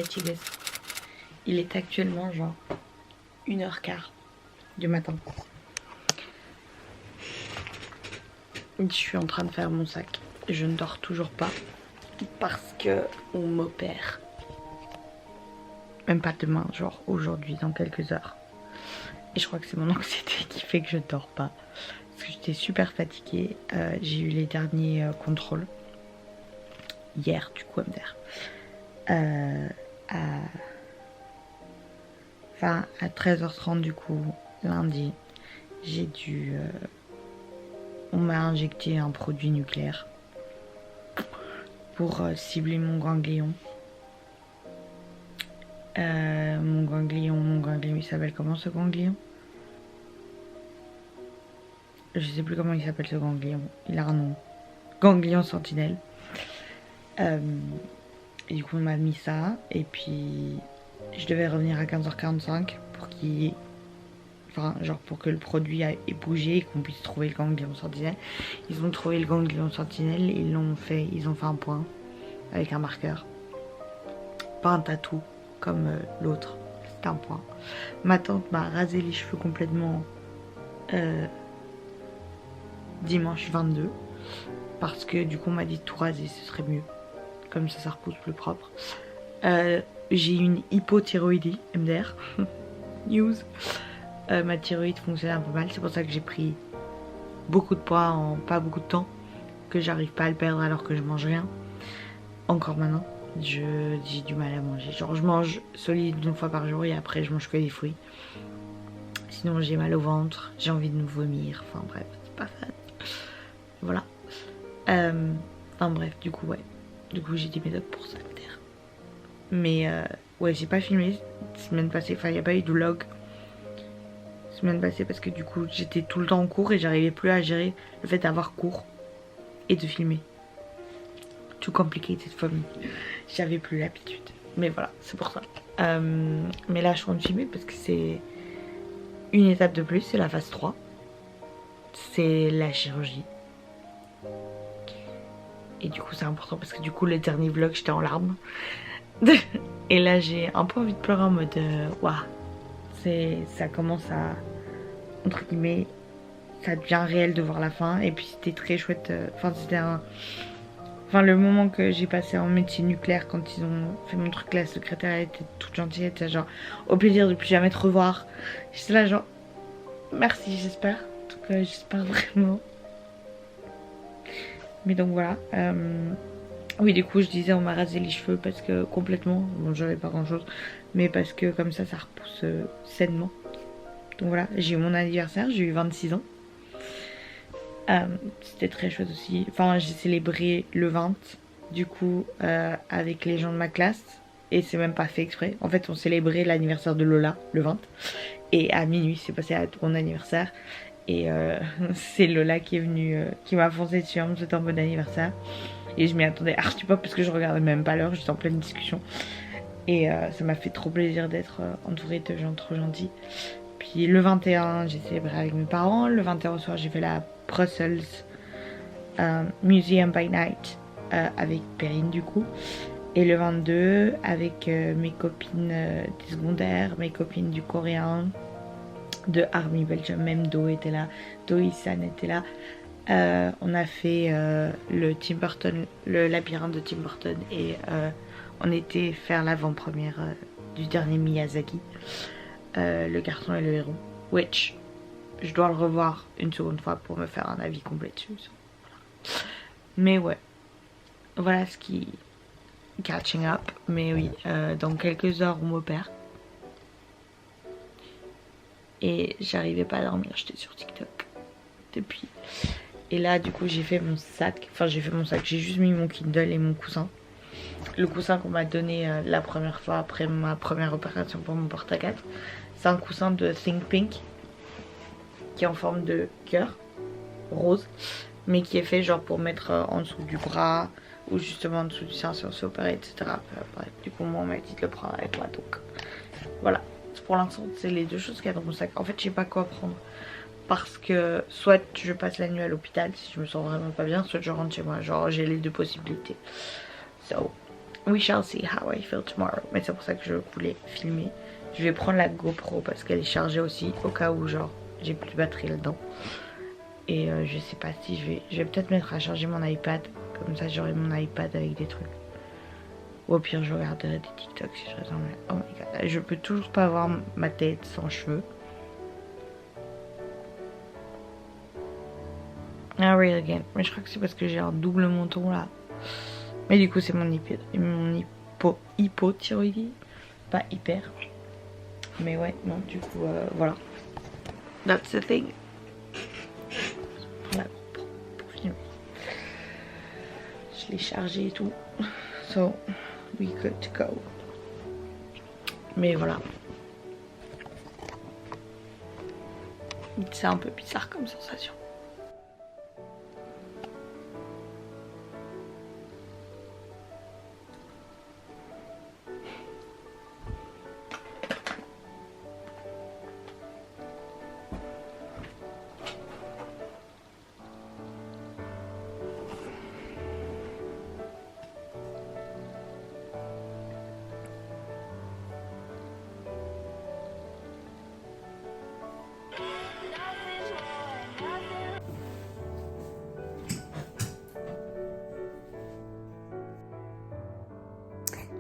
fatiguée. Il est actuellement genre 1h15 du matin. Je suis en train de faire mon sac. Je ne dors toujours pas parce que on m'opère. Même pas demain, genre aujourd'hui, dans quelques heures. Et je crois que c'est mon anxiété qui fait que je dors pas. Parce que j'étais super fatiguée. J'ai eu les derniers contrôles. Hier, du coup, à 13h30 du coup, lundi, j'ai dû... on m'a injecté un produit nucléaire pour cibler mon ganglion. Mon ganglion, il s'appelle comment ce ganglion? Je sais plus comment il s'appelle ce ganglion. Il a un nom. Ganglion sentinelle. Et du coup on m'a mis ça. Et puis je devais revenir à 15h45 pour qu'il... Enfin genre pour que le produit ait bougé et qu'on puisse trouver le ganglion sentinelle. Ils ont trouvé le ganglion sentinelle. Ils ont fait un point avec un marqueur. Pas un tatou comme l'autre. C'était un point. Ma tante m'a rasé les cheveux complètement dimanche 22. Parce que du coup on m'a dit de tout raser, ce serait mieux. Comme ça repousse plus propre. J'ai une hypothyroïdie, MDR. News. Ma thyroïde fonctionne un peu mal. C'est pour ça que j'ai pris beaucoup de poids en pas beaucoup de temps. Que j'arrive pas à le perdre alors que je mange rien. Encore maintenant. J'ai du mal à manger. Genre je mange solide une fois par jour et après je mange que des fruits. Sinon j'ai mal au ventre. J'ai envie de me vomir. Enfin bref, c'est pas fun. Voilà. Enfin bref, du coup ouais. Du coup j'ai des méthodes pour ça peut-être. Mais ouais, j'ai pas filmé semaine passée. Enfin il n'y a pas eu de vlog semaine passée parce que du coup j'étais tout le temps en cours et j'arrivais plus à gérer le fait d'avoir cours et de filmer. Too complicated for me. J'avais plus l'habitude. Mais voilà, c'est pour ça. Mais là je suis en train de filmer parce que c'est une étape de plus, c'est la phase 3. C'est la chirurgie. Et du coup c'est important parce que du coup le dernier vlog j'étais en larmes. Et là j'ai un peu envie de pleurer en mode waouh. Ça commence à, entre guillemets, ça devient réel de voir la fin. Et puis c'était très chouette. Enfin c'était le moment que j'ai passé en médecine nucléaire quand ils ont fait mon truc, la secrétaire elle était toute gentille, elle était genre au plaisir de plus jamais te revoir. J'étais là genre merci, j'espère. En tout cas j'espère vraiment. Mais donc voilà. Oui, du coup je disais on m'a rasé les cheveux parce que complètement, bon j'avais pas grand chose, mais parce que comme ça repousse sainement. Donc voilà, j'ai eu mon anniversaire, j'ai eu 26 ans. C'était très chouette aussi. Enfin j'ai célébré le 20 du coup avec les gens de ma classe. Et c'est même pas fait exprès. En fait on célébrait l'anniversaire de Lola le 20. Et à minuit c'est passé à mon anniversaire. Et c'est Lola qui est venue, qui m'a foncé dessus en me souhaitant bon anniversaire. Et je m'y attendais archi pas parce que je regardais même pas l'heure, j'étais en pleine discussion. Et ça m'a fait trop plaisir d'être entourée de gens trop gentils. Puis le 21, j'ai célébré avec mes parents. Le 21 au soir, j'ai fait la Brussels Museum by Night avec Perrine du coup. Et le 22, avec mes copines des secondaires, mes copines du coréen, de Army Belgium, même Do était là, Do Isan était là. On a fait le Tim Burton, le labyrinthe de Tim Burton et on était faire l'avant-première du dernier Miyazaki, Le garçon et le héros, which je dois le revoir une seconde fois pour me faire un avis complet dessus. Voilà. Mais ouais, voilà ce qui catching up. Mais oui, dans quelques heures on m'opère et j'arrivais pas à dormir, j'étais sur TikTok depuis. Et là du coup j'ai fait mon sac, j'ai juste mis mon Kindle et mon coussin. Le coussin qu'on m'a donné la première fois après ma première opération pour mon porte à 4. C'est un coussin de Think Pink qui est en forme de cœur rose, mais qui est fait genre pour mettre en dessous du bras ou justement en dessous du sein si on s'est opéré, etc. Bref, du coup moi on m'a dit de le prendre avec moi, donc voilà. Pour l'instant c'est les deux choses qu'il y a dans mon sac. En fait je sais pas quoi prendre. Parce que soit je passe la nuit à l'hôpital si je me sens vraiment pas bien, soit je rentre chez moi. Genre j'ai les deux possibilités. So, We shall see how I feel tomorrow. Mais c'est pour ça que je voulais filmer. Je vais prendre la GoPro parce qu'elle est chargée aussi au cas où genre j'ai plus de batterie là-dedans. Et je sais pas si je vais peut-être mettre à charger mon iPad. Comme ça j'aurai mon iPad avec des trucs. Ou au pire je regarderai des TikTok si je ressemble. Oh my god. Je peux toujours pas avoir ma tête sans cheveux. Ah oui, again. Mais je crois que c'est parce que j'ai un double menton là. Mais du coup c'est mon hypothyroïdie. Pas hyper. Mais ouais, non, du coup, voilà. That's the thing. Voilà, pour filmer. Je l'ai chargé et tout. So, we good to go. Mais voilà. C'est un peu bizarre comme sensation.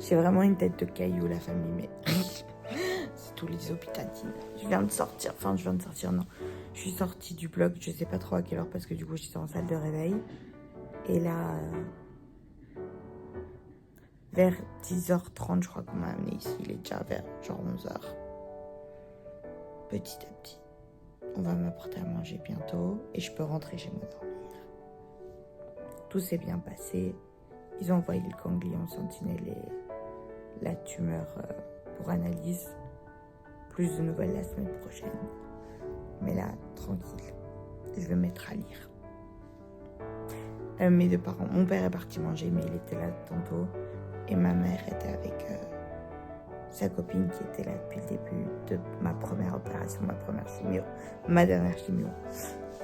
J'ai vraiment une tête de caillou, la famille, mais c'est tous les hôpitatines. Je viens de sortir, non. Je suis sortie du bloc, je sais pas trop à quelle heure parce que du coup j'étais en salle de réveil. Et là, vers 10h30, je crois qu'on m'a amené ici. Il est déjà vers genre 11h. Petit à petit. On va m'apporter à manger bientôt et je peux rentrer chez moi dormir. Tout s'est bien passé. Ils ont envoyé le ganglion sentinelle et la tumeur pour analyse. Plus de nouvelles la semaine prochaine. Mais là, tranquille. Je vais me mettre à lire. Mes deux parents, mon père est parti manger, mais il était là tantôt. Et ma mère était avec sa copine qui était là depuis le début de ma première opération, ma première chimio, ma dernière chimio.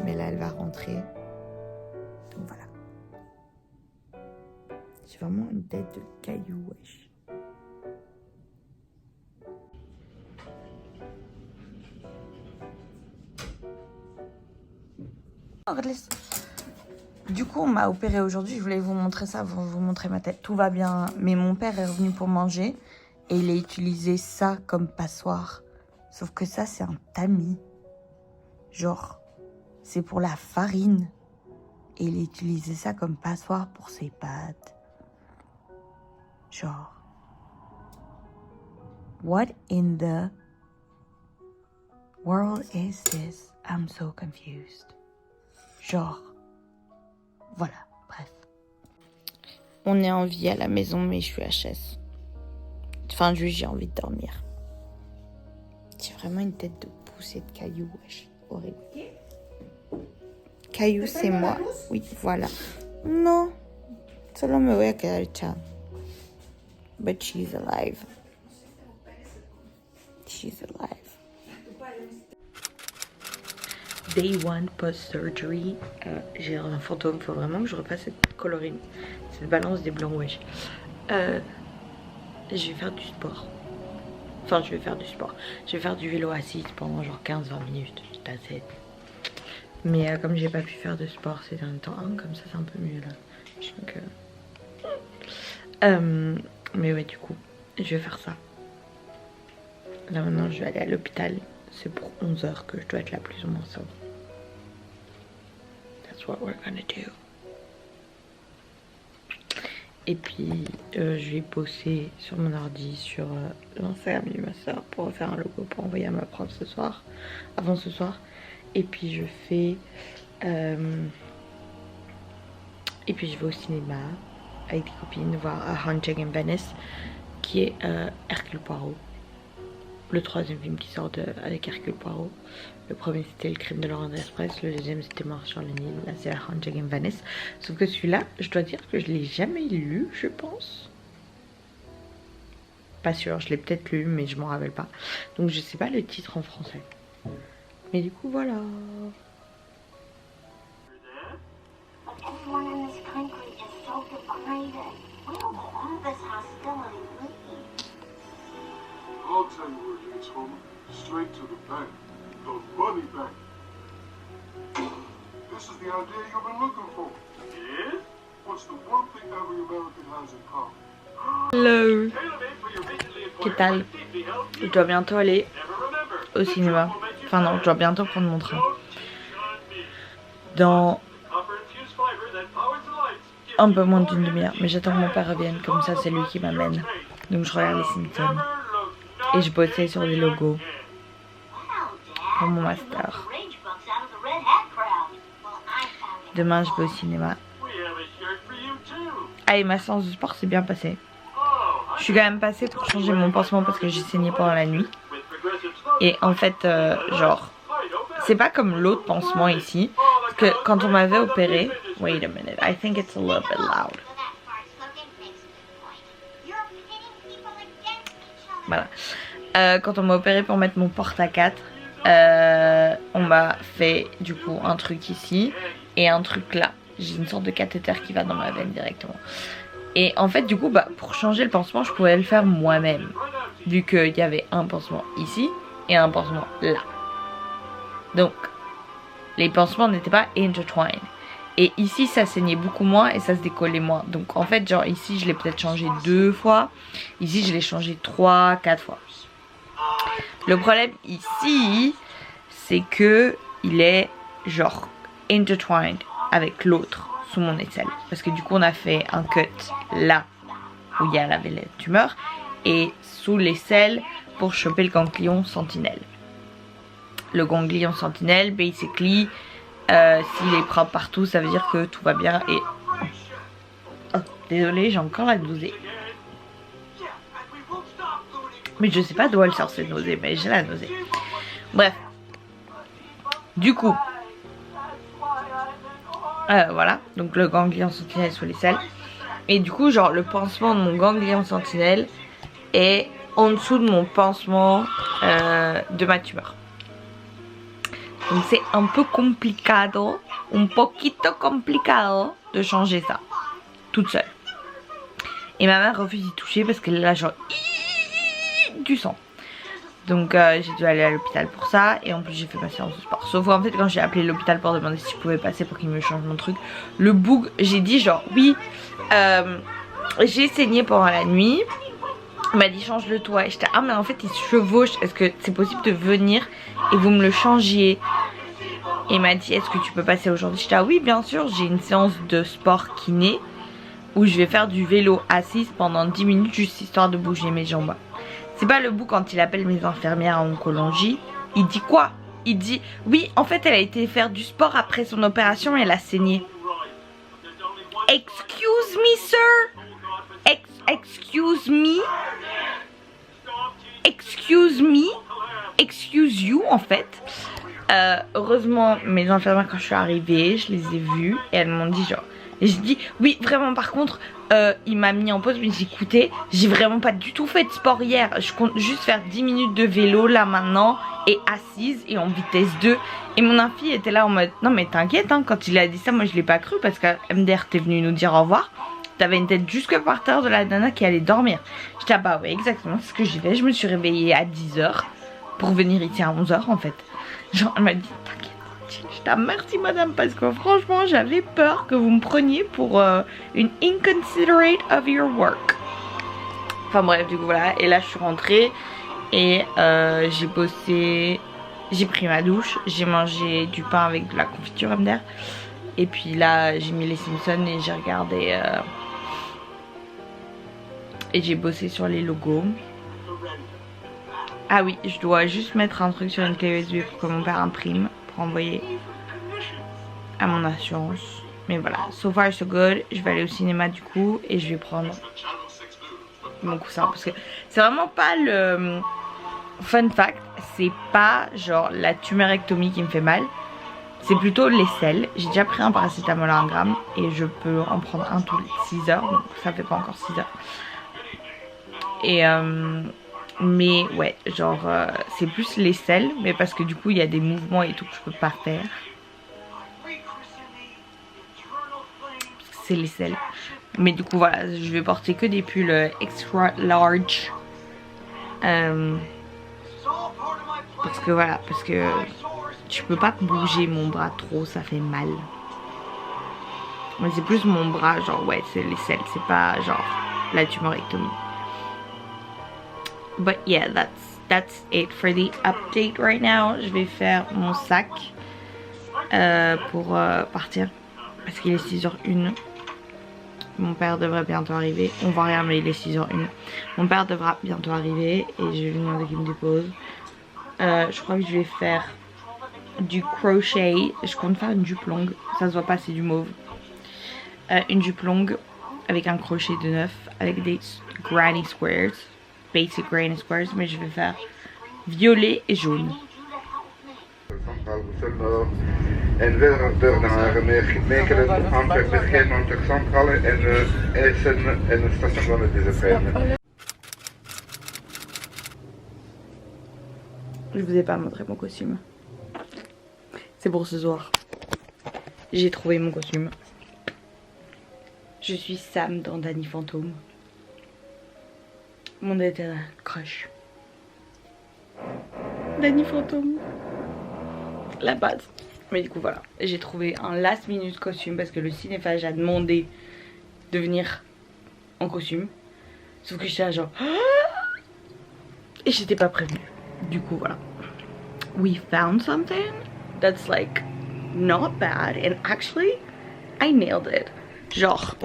Mais là, elle va rentrer. Donc voilà. J'ai vraiment une tête de caillou, wesh. Du coup, on m'a opéré aujourd'hui. Je voulais vous montrer ça, vous montrer ma tête. Tout va bien. Mais mon père est revenu pour manger et il a utilisé ça comme passoire. Sauf que ça, c'est un tamis. Genre, c'est pour la farine. Et il a utilisé ça comme passoire pour ses pâtes. Genre, what in the world is this? I'm so confused. Genre, voilà, bref. On est en vie à la maison, mais je suis HS. Enfin, juste, j'ai envie de dormir. J'ai vraiment une tête de poussée de caillou, wesh. Horrible. Caillou, c'est moi. Oui, voilà. No. Solo me voy a quedar hecha. But she's alive. She's alive. Day 1 post-surgery. J'ai un fantôme. Faut vraiment que je repasse cette colorine. Cette balance des blancs, wesh. Je vais faire du sport. Enfin, je vais faire du sport. Je vais faire du vélo assise pendant genre 15-20 minutes. C'est assez. Mais comme j'ai pas pu faire de sport ces derniers temps, comme ça c'est un peu mieux là. Donc, mais ouais, du coup, je vais faire ça. Là maintenant, je vais aller à l'hôpital. C'est pour 11h que je dois être là plus ou moins sobre. That's what we're gonna do. Et puis, je vais bosser sur mon ordi, sur l'Instagram de ma soeur pour refaire un logo pour envoyer à ma prof ce soir, avant ce soir. Et puis je fais... et puis je vais au cinéma avec des copines voir Haunting in Venice, qui est Hercule Poirot. Le troisième film qui sort avec Hercule Poirot. Le premier c'était Le Crime de Laurent Express, le deuxième c'était Mort sur le Nil, là c'est Haunting in Venice. Sauf que celui-là, je dois dire que je l'ai jamais lu, je pense. Pas sûr, je l'ai peut-être lu, mais je m'en rappelle pas. Donc je sais pas le titre en français. Mais du coup, voilà. Everyone in this country is so divided. We don't belong in this house. tell you where it leads, Homer. Straight to the bank. The money bank. This is the idea you've been looking for. Yes? What's the one thing every American has in common? Hello. Qu'est-ce que je dois bientôt aller au cinéma. Enfin non, je dois bientôt prendre mon train. Dans un peu moins d'une demi-heure. Mais j'attends que mon père revienne, comme ça c'est lui qui m'amène. Donc je regarde les Simpsons. Et je bossais sur des logos pour mon master. Demain je vais au cinéma. Ah et ma séance de sport s'est bien passée. Je suis quand même passée pour changer mon pansement parce que j'ai saigné pendant la nuit. Et en fait genre c'est pas comme l'autre pansement ici. Parce que quand on m'avait opéré. Wait a minute, I think it's a little bit loud. Voilà. Quand on m'a opéré pour mettre mon porte à 4, on m'a fait du coup un truc ici et un truc là. J'ai une sorte de cathéter qui va dans ma veine directement. Et en fait du coup bah, pour changer le pansement je pouvais le faire moi-même. Vu qu'il y avait un pansement ici et un pansement là. Donc les pansements n'étaient pas intertwined. Et ici ça saignait beaucoup moins et ça se décollait moins. Donc en fait genre ici je l'ai peut-être changé 2 fois. Ici je l'ai changé 3, 4 fois. Le problème ici c'est que il est genre intertwined avec l'autre sous mon aisselle. Parce que du coup on a fait un cut là où il y a la tumeur et sous l'aisselle pour choper le ganglion sentinelle. Le ganglion sentinelle basically s'il est propre partout ça veut dire que tout va bien et... Oh, désolée j'ai encore la nausée. Mais je sais pas d'où elle sort cette nausée mais j'ai la nausée. Bref. Du coup voilà, donc le ganglion sentinelle sous l'aisselle. Et du coup genre le pansement de mon ganglion sentinelle est en dessous de mon pansement de ma tumeur. Donc c'est un peu complicado, un poquito complicado de changer ça toute seule. Et ma mère refuse d'y toucher parce qu'elle a genre du sang. Donc j'ai dû aller à l'hôpital pour ça. Et en plus j'ai fait ma séance de sport. Sauf qu'en fait quand j'ai appelé l'hôpital pour demander si je pouvais passer pour qu'il me change mon truc, le boug, j'ai dit genre oui j'ai saigné pendant la nuit. Il m'a dit change le toi. Et j'étais ah mais en fait il se chevauche. Est-ce que c'est possible de venir et vous me le changiez? Et il m'a dit est-ce que tu peux passer aujourd'hui? J'étais ah oui bien sûr, j'ai une séance de sport kiné où je vais faire du vélo assise pendant 10 minutes juste histoire de bouger mes jambes. C'est pas le bout quand il appelle mes infirmières en oncologie. Il dit quoi? Il dit oui en fait elle a été faire du sport après son opération et elle a saigné. Excuse me sir? Excuse me? Excuse me? Excuse you en fait. Heureusement mes infirmières quand je suis arrivée je les ai vues et elles m'ont dit genre. Et j'ai dit oui vraiment par contre il m'a mis en pause mais j'ai écouté. J'ai vraiment pas du tout fait de sport hier. Je compte juste faire 10 minutes de vélo là maintenant et assise et en vitesse 2. Et mon infirmière était là en mode non mais t'inquiète hein, quand il a dit ça moi je l'ai pas cru parce que MDR t'es venu nous dire au revoir. T'avais une tête jusque par terre de la nana qui allait dormir. J'étais ah bah ouais exactement c'est ce que j'ai fait. Je me suis réveillée à 10 h pour venir ici à 11 h en fait. Genre elle m'a dit t'inquiète. Je t'en merci madame parce que franchement j'avais peur que vous me preniez pour une inconsiderate of your work. Enfin bref du coup voilà. Et là je suis rentrée et j'ai bossé. J'ai pris ma douche. J'ai mangé du pain avec de la confiture MDR. Et puis là j'ai mis les Simpsons et j'ai regardé et j'ai bossé sur les logos. Ah oui je dois juste mettre un truc sur une clé USB pour que mon père imprime pour envoyer à mon assurance. Mais voilà, so far so good. Je vais aller au cinéma du coup et je vais prendre mon coussin parce que c'est vraiment pas le fun fact, c'est pas genre la tumérectomie qui me fait mal, c'est plutôt l'aisselle. J'ai déjà pris un paracétamol à 1 gramme et je peux en prendre un tous les 6 heures, donc ça fait pas encore 6 heures. Et mais ouais genre c'est plus l'aisselle, mais parce que du coup il y a des mouvements et tout que je peux pas faire. C'est l'aisselle. Mais du coup voilà je vais porter que des pulls extra large Parce que voilà, parce que je peux pas bouger mon bras trop, ça fait mal. Mais c'est plus mon bras, genre ouais, c'est les selles, c'est pas genre la tumorectomie. But yeah, that's it for the update right now. Je vais faire mon sac pour partir parce qu'il est 6h01. Mon père devrait bientôt arriver. On voit rien mais il est 6h01. Mon père devra bientôt arriver et je vais lui demander qu'il me dépose. Je crois que je vais faire du crochet. Je compte faire une jupe longue. Ça se voit pas, c'est du mauve. Une jupe longue avec un crochet de 9 avec des granny squares. Basic granny squares. Mais je vais faire violet et jaune. En verder naar Mechelen, Antwerpen, Gent, Antwerpen Centrale en Essen en het station van deze trein. Je vous ai pas montré mon costume. C'est pour ce soir. J'ai trouvé mon costume. Je suis Sam dans Danny Fantôme. Mon éternel crush. Danny Fantôme. La base. Mais du coup voilà. J'ai trouvé un last minute costume parce que le cinéphage a demandé de venir en costume. Sauf que j'étais là genre... Et j'étais pas prévenue. Du coup voilà. We found something that's like not bad and actually I nailed it. Genre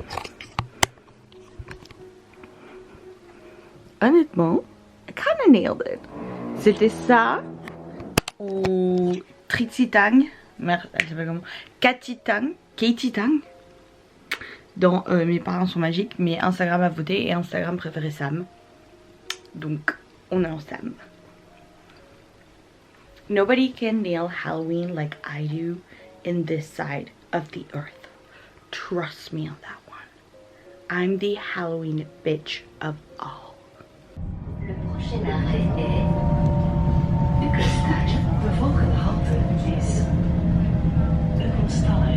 honnêtement I kinda nailed it. C'était ça ou Trixie Tang, merde elle s'appelle comment, Katie Tang dans Mes parents sont magiques, mais Instagram a voté et Instagram préférait Sam. Donc on est en Sam. Nobody can nail Halloween like I do in this side of the earth. Trust me on that one. I'm the Halloween bitch of all. Le prochain arrêt est Uckerstad. De volgende halte is Uckerstad.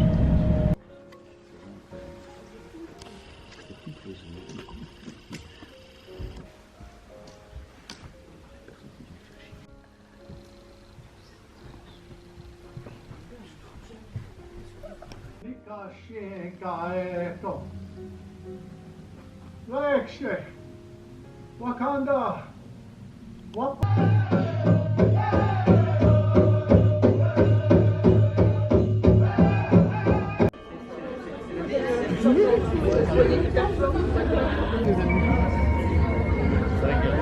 Lexie, Wakanda, what?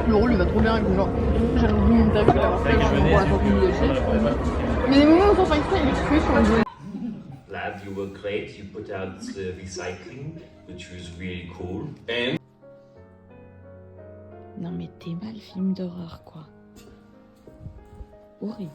Le rôle il va trop bien avec genre j'avais oublié une interview qu'il a fait pour la sortie du dossier. Mais les moments où on s'en fait exprès, il est tué sur le jeu. Lab, you were great. You put out the recycling, which was really cool. And Non mais t'es mal film d'horreur quoi. Horrible.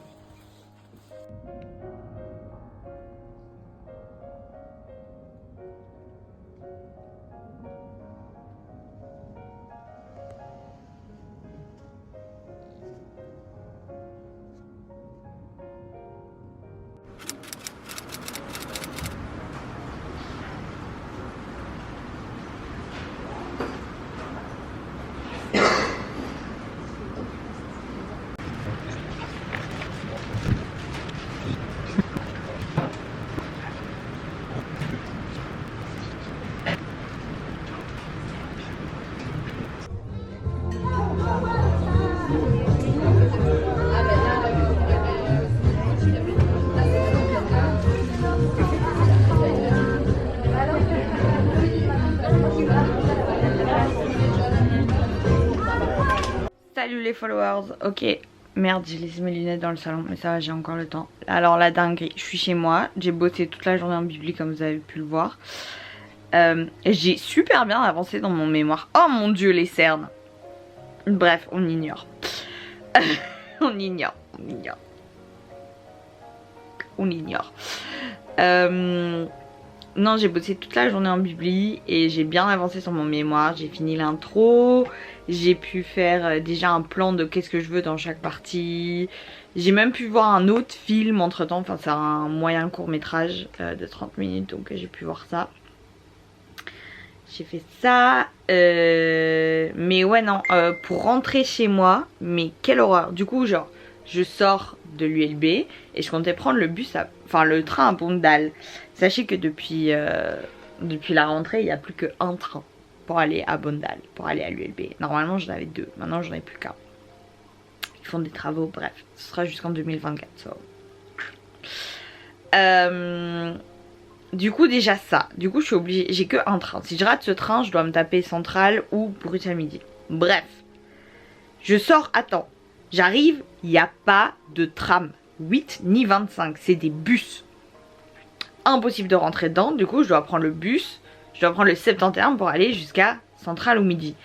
Salut les followers, ok, merde j'ai laissé mes lunettes dans le salon mais ça va j'ai encore le temps. Alors la dinguerie, je suis chez moi, j'ai bossé toute la journée en bibli comme vous avez pu le voir. J'ai super bien avancé dans mon mémoire, oh mon dieu les cernes. Bref on ignore. On ignore. Non j'ai bossé toute la journée en bibli et j'ai bien avancé sur mon mémoire, j'ai fini l'intro. J'ai pu faire déjà un plan de qu'est-ce que je veux dans chaque partie. J'ai même pu voir un autre film entre temps. Enfin c'est un moyen court métrage de 30 minutes. Donc j'ai pu voir ça. J'ai fait ça. Mais ouais non. Pour rentrer chez moi. Mais quelle horreur. Du coup genre je sors de l'ULB et je comptais prendre le train à Bondal. Sachez que depuis la rentrée, il n'y a plus qu'un train pour aller à Bondal, pour aller à l'ULB. Normalement, j'en avais 2, maintenant j'en ai plus qu'un. Ils font des travaux, bref, ce sera jusqu'en 2024. So. Du coup, déjà ça. Du coup, je suis obligée, j'ai que un train. Si je rate ce train, je dois me taper Centrale ou Bruxelles Midi. Bref, je sors à temps. J'arrive, il n'y a pas de tram 8 ni 25, c'est des bus. Impossible de rentrer dedans, du coup je dois prendre le bus, je dois prendre le 71 pour aller jusqu'à Centrale ou Midi.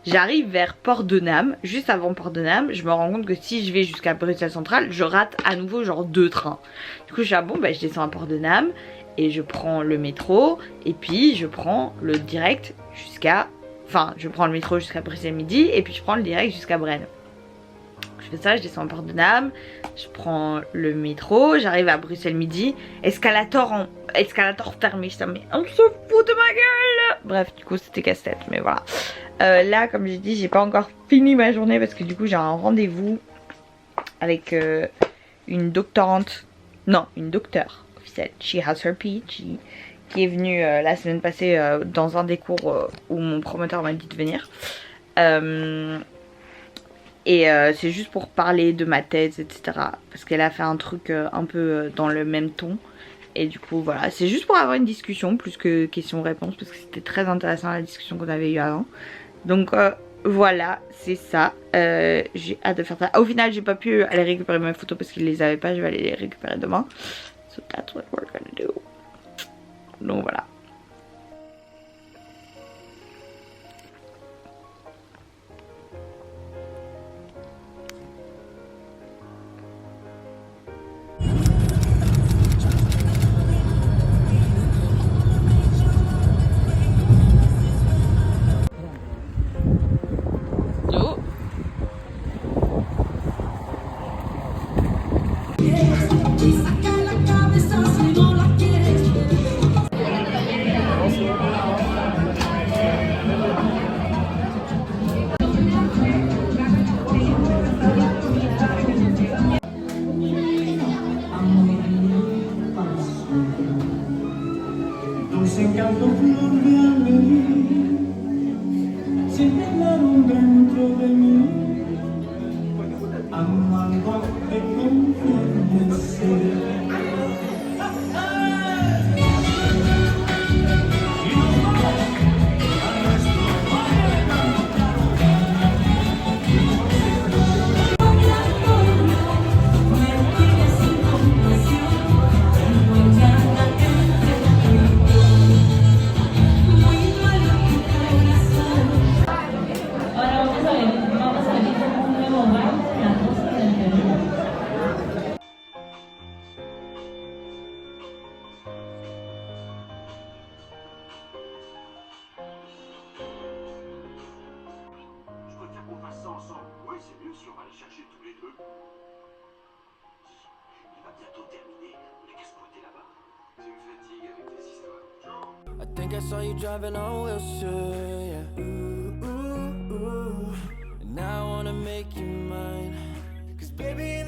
J'arrive vers Port-de-Nam, juste avant Port-de-Nam, je me rends compte que si je vais jusqu'à Bruxelles Centrale, je rate à nouveau genre 2 trains. Du coup je suis bon, bah, je descends à Port-de-Nam et je prends le métro et puis je prends le direct jusqu'à... Enfin, je prends le métro jusqu'à Bruxelles Midi et puis je prends le direct jusqu'à Brenne. Je fais ça, je descends à Port-de-Nam, je prends le métro, j'arrive à Bruxelles Midi, escalator fermé, ça mais on se fout de ma gueule. Bref, du coup c'était casse-tête, mais voilà. Là, comme j'ai dit, j'ai pas encore fini ma journée parce que du coup j'ai un rendez-vous avec une doctorante, non, une docteure officielle, she has her PhD, qui est venue la semaine passée dans un des cours où mon promoteur m'a dit de venir. Et c'est juste pour parler de ma thèse, etc. Parce qu'elle a fait un truc un peu dans le même ton. Et du coup, voilà. C'est juste pour avoir une discussion, plus que question-réponse. Parce que c'était très intéressant la discussion qu'on avait eue avant. Donc voilà, c'est ça. J'ai hâte de faire ça. Au final, j'ai pas pu aller récupérer mes photos parce qu'ils les avaient pas. Je vais aller les récupérer demain. So that's what we're gonna do. Donc voilà. I think I saw you driving on Wilshire, yeah. Ooh, ooh, ooh. And now I wanna make you mine. 'Cause baby